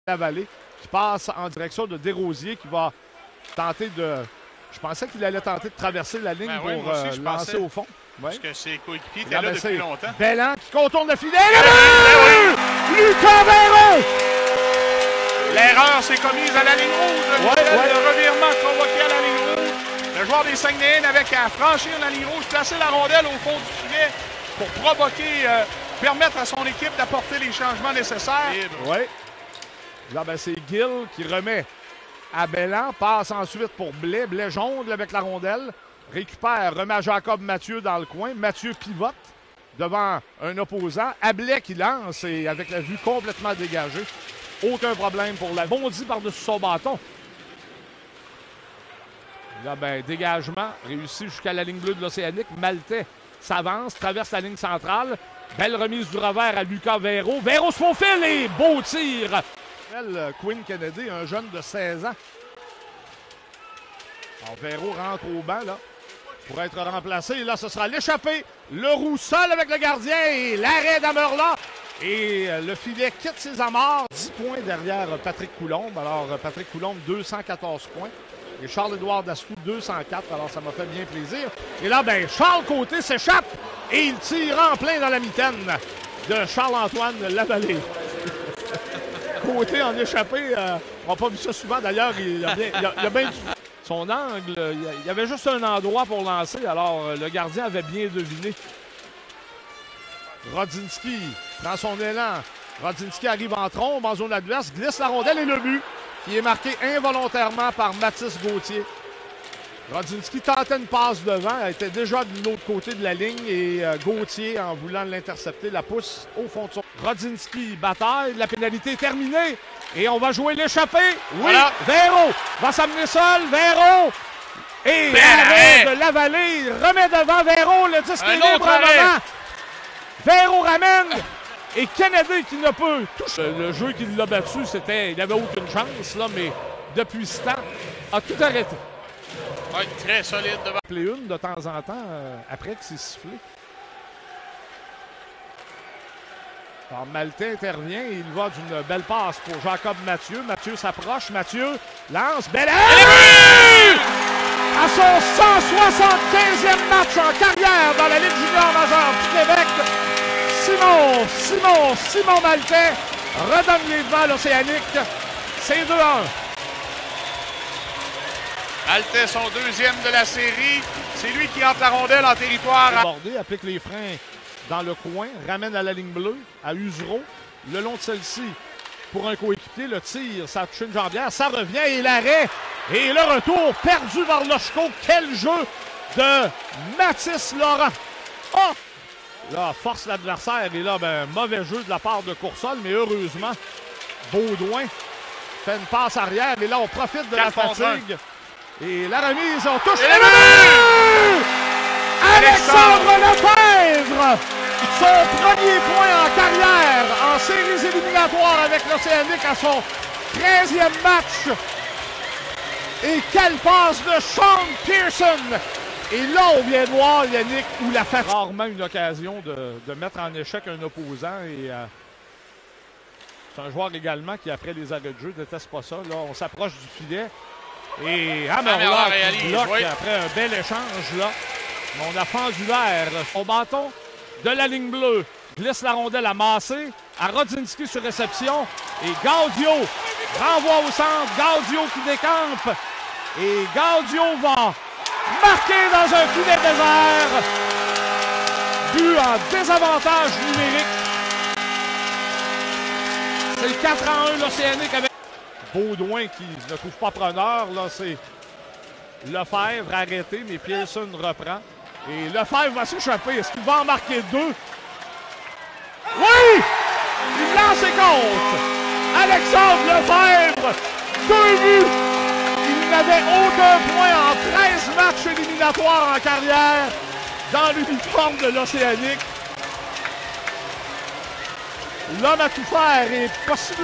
la vallée qui passe en direction de Desrosiers qui va tenter de... Je pensais qu'il allait tenter de traverser la ligne pour lancer au fond. Parce que ses coéquipiers étaient là depuis longtemps. Belland qui contourne le filet. Lucas Véro! L'erreur s'est commise à la ligne rouge. Le revirement provoqué à la ligne rouge. Le joueur des Saguenayens n'avait qu'à franchir la ligne rouge, placer la rondelle au fond du filet pour provoquer, permettre à son équipe d'apporter les changements nécessaires. Oui. Là, c'est Gill qui remet à Belland, passe ensuite pour Blais. Blais jongle avec la rondelle, récupère, remet à Jacob Mathieu dans le coin. Mathieu pivote devant un opposant. À Blais qui lance et avec la vue complètement dégagée. Aucun problème pour la bondit par-dessus son bâton. Là, dégagement réussi jusqu'à la ligne bleue de l'Océanique. Maltais s'avance, traverse la ligne centrale. Belle remise du revers à Lucas Véro. Véro se faufile et beau tir! Quinn Kennedy, un jeune de 16 ans. Alors, Véro rentre au banc, là, pour être remplacé. Et là, ce sera l'échappée. Le roux seul avec le gardien et l'arrêt d'Amerla. Et le filet quitte ses amarres. 10 points derrière Patrick Coulombe. Alors, Patrick Coulombe, 214 points. Et Charles-Édouard Dastou, 204. Alors, ça m'a fait bien plaisir. Et là, Charles Côté s'échappe et il tire en plein dans la mitaine de Charles-Antoine Lavallée. Côté en échappé, on n'a pas vu ça souvent. D'ailleurs, il a bien son angle. Il y avait juste un endroit pour lancer. Alors, le gardien avait bien deviné. Rodzinski prend son élan. Rodzinski arrive en trombe en zone adverse, glisse la rondelle et le but qui est marqué involontairement par Mathis Gauthier. Rodzinski tentait une passe devant, elle était déjà de l'autre côté de la ligne et Gauthier, en voulant l'intercepter, la pousse au fond de son... Rodzinski bataille, la pénalité est terminée et on va jouer l'échappée. Oui, voilà. Véro va s'amener seul, Véro et l'arrêt de Lavallée, remet devant Véro, le disque est libre en avant. Véro ramène et Kennedy qui ne peut toucher. Le jeu qui l'a battu, il n'avait aucune chance, là, mais depuis ce temps, a tout arrêté. Oui, très solide devant. Une de temps en temps, après que c'est sifflé. Alors, Maltais intervient et il va d'une belle passe pour Jacob Mathieu. Mathieu s'approche, Mathieu lance, belle à son 175e match en carrière dans la Ligue junior majeure du Québec. Simon Maltais redonne les devants à l'Océanique. C'est 2-1. Maltais, son deuxième de la série. C'est lui qui entre la rondelle en territoire. Bordé, applique les freins dans le coin, ramène à la ligne bleue, à Usereau. Le long de celle-ci, pour un coéquipier, le tir, ça a touché une jambière, ça revient et l'arrêt. Et le retour perdu vers Lochko. Quel jeu de Mathis Laurent. Oh! Là, force l'adversaire. Et là, mauvais jeu de la part de Coursol, mais heureusement, Baudouin fait une passe arrière. Et là, on profite de la fatigue. Et la remise, on touche le but! Alexandre Lefebvre! Son premier point en carrière en séries éliminatoires avec l'Océanique à son 13e match. Et quelle passe de Sean Pearson! Et là, on vient de voir, Yannick, où la fatigue. Rarement une occasion de mettre en échec un opposant. Et c'est un joueur également qui, après les arrêts de jeu, ne déteste pas ça. Là, on s'approche du filet. Et Amerla qui bloque après un bel échange là. Mais on a fendu l'air. Au bâton de la ligne bleue. Glisse la rondelle à Massé. À Rodzinski sur réception. Et Gaudio renvoie au centre. Gaudio qui décampe. Et Gaudio va marquer dans un filet désert. But en désavantage numérique. C'est le 4-1 l'Océanique avec Baudouin qui ne trouve pas preneur. Là, c'est Lefebvre arrêté, mais Pearson reprend. Et Lefebvre va s'échapper. Est-ce qu'il va en marquer deux? Oui! Il lance et compte! Alexandre Lefebvre, 2 buts! Il n'avait aucun point en 13 matchs éliminatoires en carrière dans l'uniforme de l'Océanique. L'homme à tout faire est possible.